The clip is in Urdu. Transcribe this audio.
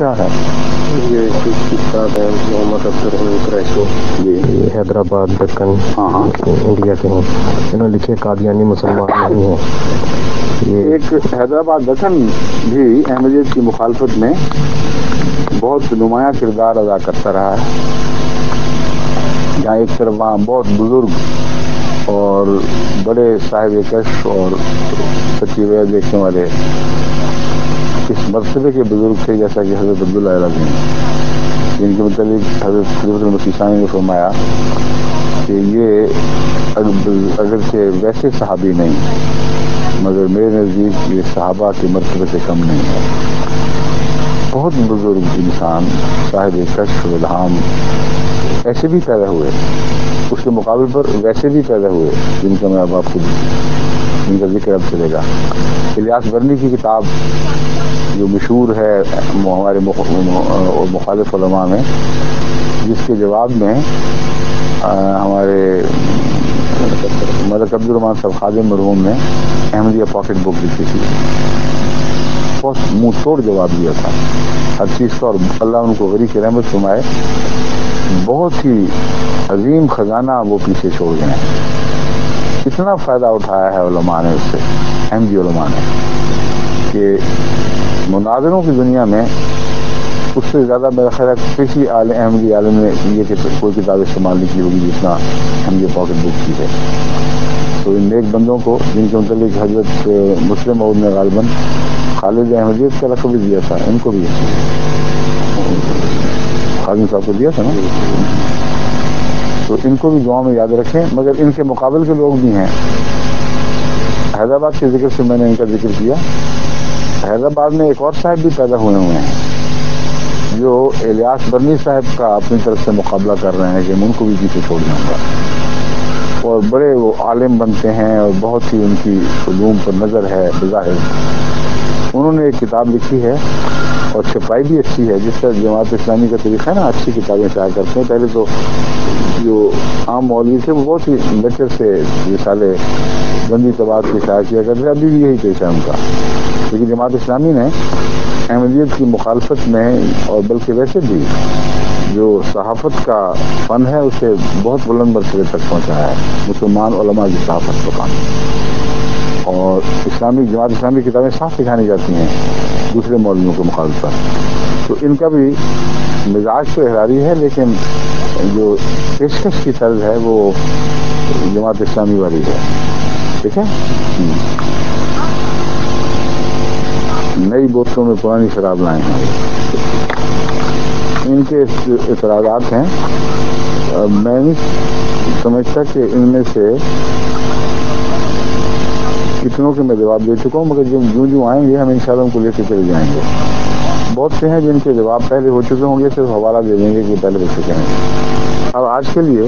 کیا ہے؟ یہ کتاب ہے محمد جی حیدرآباد دکن ہاں انڈیا کے ہیں. انہوں نے لکھے قادیانی مسلمان نہیں ہیں. یہ ایک حیدرآباد دکن بھی احمدیت کی مخالفت میں بہت نمایاں کردار ادا کرتا رہا ہے. جہاں ایک طرف وہاں بہت بزرگ اور بڑے صاحب کشف اور سچی وجہ دیکھنے والے اس مرتبے کے بزرگ تھے، جیسا کہ حضرت عبداللہ علیہ، جن کے متعلق حضرت خلیفہ مسیح نے فرمایا کہ یہ اگرچہ ویسے صحابی نہیں مگر میرے نزدیک یہ صحابہ کے مرتبے سے کم نہیں ہے. بہت بزرگ انسان صاحب کشف غلام ایسے بھی پیدا ہوئے، اس کے مقابل پر ویسے بھی پیدا ہوئے جن کا میں اب آپ کو ان کا ذکر اب چلے گا. الیاس برنی کی کتاب جو مشہور ہے ہمارے مخالف علماء میں، جس کے جواب میں ہمارے ملک عبدالرحمان صاحب خادم مرحوم نے احمدیہ پاکٹ بک لکھی تھی. بہت منہ توڑ جواب دیا تھا ہر چیز کا، اور اللہ ان کو غریب کی رحمت فرمائے. بہت ہی عظیم خزانہ وہ پیچھے چھوڑ گئے ہیں. اتنا فائدہ اٹھایا ہے علماء نے اس سے، احمدی علماء نے، کہ مناظروں کی دنیا میں اس سے زیادہ میرا خیال ہے کسی احمدی عالم نے یہ کوئی کتاب استعمال نہیں کی ہوگی جتنا احمدیہ پاکٹ بک کی ہے. تو ان نیک بندوں کو جن کے متعلق حضرت مسلم نے غالباً خالد احمدیت کا لقب بھی دیا تھا، ان کو بھی خادم صاحب کو دیا تھا نا، تو ان کو بھی دعا میں یاد رکھیں. مگر ان کے مقابل کے لوگ بھی ہیں. حیدرآباد کے ذکر سے میں نے ان کا ذکر کیا. حیدرآباد میں ایک اور صاحب بھی پیدا ہوئے ہیں جو الیاس برنی صاحب کا اپنی طرف سے مقابلہ کر رہے ہیں کہ میں ان کو بھی پیچھے چھوڑ جاؤں گا، اور بڑے وہ عالم بنتے ہیں اور بہت ہی ان کی علوم پر نظر ہے بظاہر. انہوں نے ایک کتاب لکھی ہے اور چھپائی بھی اچھی ہے، جس کا جماعت اسلامی کا طریقہ ہے نا، اچھی کتابیں شائع کرتے ہیں. پہلے تو جو عام مولوی تھے وہ بہت ہی لچر سے رسالے بندی طباعت کی شائع کیا کرتے، ابھی بھی یہی پیشہ ہے ان کا. لیکن جماعت اسلامی نے احمدیت کی مخالفت میں اور بلکہ ویسے بھی جو صحافت کا فن ہے اسے بہت بلند مرتبے تک پہنچایا ہے. مسلمان علماء کی صحافت کا فن، اور جماعت اسلامی کتابیں صاف دکھانی جاتی ہیں دوسرے مولویوں کے مخالفت. تو ان کا بھی مزاج تو احراری ہے، لیکن جو پیشکش کی طرز ہے وہ جماعت اسلامی والی ہے. ٹھیک ہے. نئی بوتلوں میں پرانی شراب لائے ہیں. ان کے اعتراضات ہیں. میں نہیں سمجھتا کہ ان میں سے کتنوں کے میں جواب دے چکا ہوں، مگر جو آئیں گے ہم انشاءاللہ ان کو لے کے چلے جائیں گے. بہت سے ہیں جن کے جواب پہلے ہو چکے ہوں گے، صرف حوالہ دے دیں گے کہ پہلے ہو چکے ہیں. اب آج کے لیے